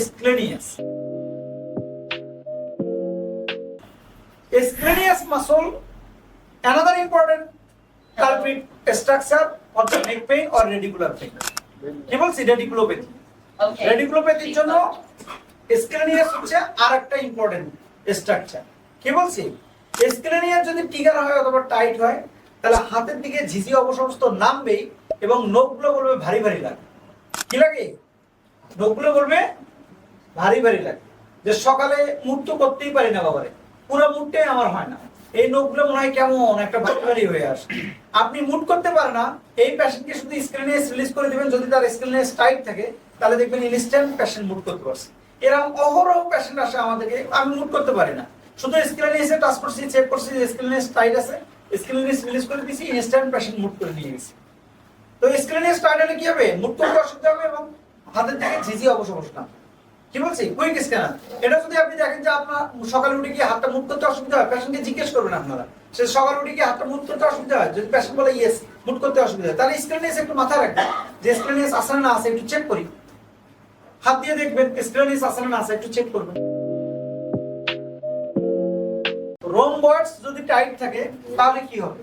স্ক্লেনিয়াস। Splenius muscle, another important culprit structure of the neck pain or radicular pain. কি বলছি? Radiculopathy. Okay. রেডিকুলোপ্যাথির জন্য স্ক্লেনিয়াস হচ্ছে আরেকটা ইম্পর্টেন্ট স্ট্রাকচার। কি বলছি? স্ক্লেনিয়াস যদি টিগার হয় অথবা টাইট হয় তাহলে হাতের দিকে ঝিঝি অবসমস্ত নামবেই এবং নখগুলো বলবে ভারী ভারী লাগে। কি লাগে? নখগুলো বলবে ভারী ভারী লাগে, যে সকালে মুড তো করতেই পারি না বাবারে, পুরো মুডটাই আমার হয় না, এই নখগুলো মনে হয় কেমন একটা ভারী ভারী হয়ে আসে। আপনি মুড করতে পারেন না, এই পেশেন্টকে শুধু স্ক্লেনিয়াস রিলিজ করে দিবেন, যদি তার স্ক্লেনিয়াস টাইট থাকে তাহলে দেখবেন ইনস্ট্যান্ট পেশেন্ট মুড করতে পারছে। এরকম অহরহ পেশেন্ট আসে আমাদেরকে, আমি মুড করতে পারি না, শুধু স্ক্লেনিয়াসে টাচ করছি, চেক করছি যে স্ক্লেনিয়াস টাইট আছে, স্ক্লেনিয়াস রিলিজ করে দিয়েছি, ইনস্ট্যান্ট পেশেন্ট মুড করে নিয়ে গেছে। তো স্ক্লেনিয়াস টাইট হলে কি হবে? মুড করতে অসুবিধা হবে এবং হাতের দিকে ঝিঝি অবসমস্যা। কি বলছি? Quick scanner. এটা যদি আপনি দেখেন যে আপনার সকালে উঠে গিয়ে হাতটা মুভ করতে অসুবিধা হয়, পেশেন্টকে জিজ্ঞেস করবেন আপনারা, সে সকালে উঠে গিয়ে হাতটা মুভ করতে অসুবিধা হয়, যদি পেশেন্ট বলে ইয়েস মুভ করতে অসুবিধা হয়, তাহলে স্ক্লেনিয়াস একটু মাথায় রাখবেন, যে স্ক্লেনিয়াস আছে না আছে একটু চেক করি। হাত দিয়ে দেখবেন স্ক্লেনিয়াস আছে না আছে একটু চেক করবেন। রোমবয়েডস যদি টাইট থাকে তাহলে কি হবে?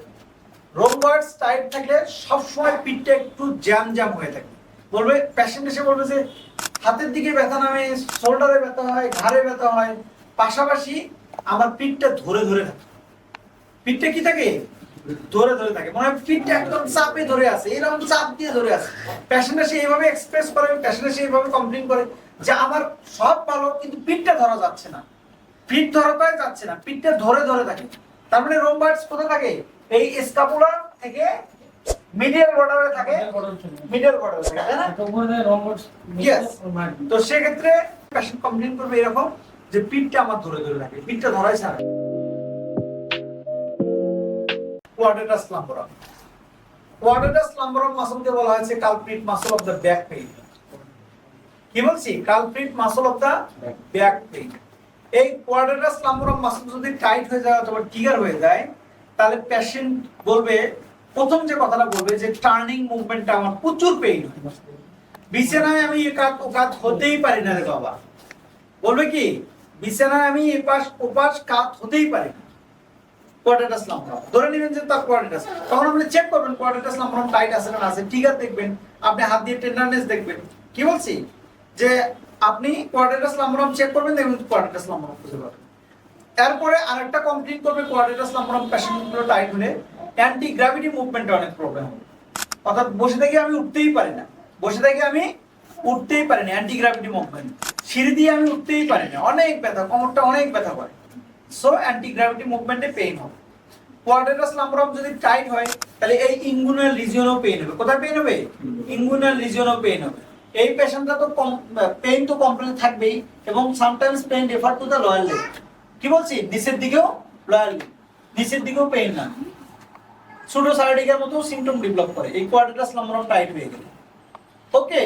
রোমবয়েডস টাইট থাকলে সবসময় পিঠটা একটু জ্যাম জ্যাম হয়ে থাকে, বলবে পেশেন্ট এসে বলবে যে হাতের দিকে ব্যথা নামে, শোল্ডারে ব্যথা হয়, ঘাড়ে ব্যথা হয়, পাশাপাশি আমার পিঠটা ধরে ধরে থাকে। পিঠটা কি থাকে? ধরে ধরে থাকে, মানে পিঠটা একদম চাপে ধরে আছে, এরকম চাপ দিয়ে ধরে আছে। পেশেন্ট এসে এইভাবে এক্সপ্রেস করে, পেশেন্ট এসে এইভাবে কমপ্লেইন করে যে আমার সব ভালো কিন্তু পিঠটা ধরা যাচ্ছে না, পিঠ ধরাটাই যাচ্ছে না, পিঠটা ধরে ধরে থাকে। তার মানে রোমবয়েডস কোথায় থাকে? এই স্ক্যাপুলার থেকে মিডিয়াল বর্ডারে থাকে, মিডিয়াল বর্ডারে থাকে, তাই না? Yes. তো সেক্ষেত্রে পেশেন্ট কমপ্লেইন করবে এরকম যে পিঠটা আমার ধরে ধরে থাকে, পিঠটা ধরাই ছাড়ে। কোয়াড্রাটাস লাম্বোরাম। কোয়াড্রাটাস লাম্বোরাম মাসলকে বলা হয়েছে culprit muscle of the back pain. কি বলছি? Culprit muscle of the back pain. এই কোয়াড্রাটাস লাম্বোরাম মাসল যদি টাইট হয়ে যায় অথবা ট্রিগার হয়ে যায় তাহলে পেশেন্ট বলবে, প্রথম যে কথাটা বলবে যে টার্নিং মুভমেন্টটা আমার প্রচুর পেইন হয়, বিছানায় আমি একাত ওকাত হতেই পারি না রে বাবা। বলবে কি? বিছানায় আমি এপাশ ওপাশ কাত হতেই পারি না। কোয়াড্রাটাস লাম্বোরাম ধরে নেবেন যে তার কোয়াড্রাটাস, তখন আপনি চেক করবেন কোয়াড্রাটাস লাম্বোরাম টাইট আছে না আছে, ট্রিগার দেখবেন, আপনি হাত দিয়ে টেন্ডারনেস দেখবেন। কি বলছি? যে আপনি কোয়াড্রাটাস লাম্বোরাম চেক করবেন, দেখবেন কোয়াড্রাটাস লাম্বোরাম খুঁজে পাবেন। এরপরে আরেকটা কমপ্লিট করবে কোয়াড্রাটাস লাম্বোরাম পেশেন্টগুলো টাইট হলে অ্যান্টি গ্র্যাভিটি মুভমেন্টে অনেক প্রবলেম হবে, অর্থাৎ বসে থেকে আমি উঠতেই পারি না, বসে থেকে আমি উঠতেই পারি না, অ্যান্টি গ্র্যাভিটি মুভমেন্ট, সিঁড়ি দিয়ে আমি উঠতেই পারি না, অনেক ব্যথা, কোমরটা অনেক ব্যথা করে, সো অ্যান্টি গ্র্যাভিটি মুভমেন্টে পেইন হবে। কোয়াড্রাটাস লাম্বোরাম যদি টাইট হয় তাহলে এই ইনগুইনাল রিজিয়নও পেইন হবে। কোথায় পেইন হবে? ইনগুইনাল রিজিয়নও পেইন হবে। এই পেশেন্টটা তো পেইন তো কমপ্লেন থাকবেই এবং sometimes pain refer to the lower leg. কি বলছি? নিচের দিকেও লোয়ার লেগ, নিচের দিকেও পেইন না, সুডো সায়াটিকার মতো সিম্পটম ডেভেলপ করে এই কোয়াড্রাটাস লাম্বোরাম টাইট হয়ে গেলে। ওকে।